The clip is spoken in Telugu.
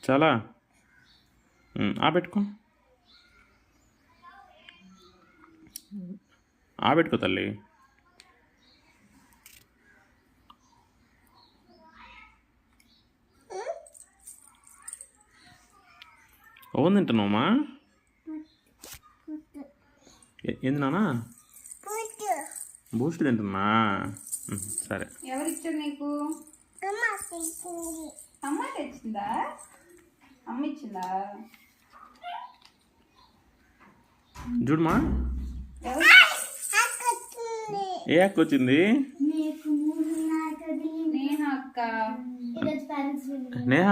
చాలా ఆపెట్టుకో ఆపెట్టుకో తల్లి. ఓన్ తింటున్నావమ్మా? ఏంది నానా? బూస్ట్ తింటున్నా. సరే. ఎవరిచ్చారు నీకు? అమ్మ తెచ్చిందా? అమ్మ ఇచ్చిందా? చూడమా ఏ అక్క వచ్చింది? నేహ అక్క. నేహ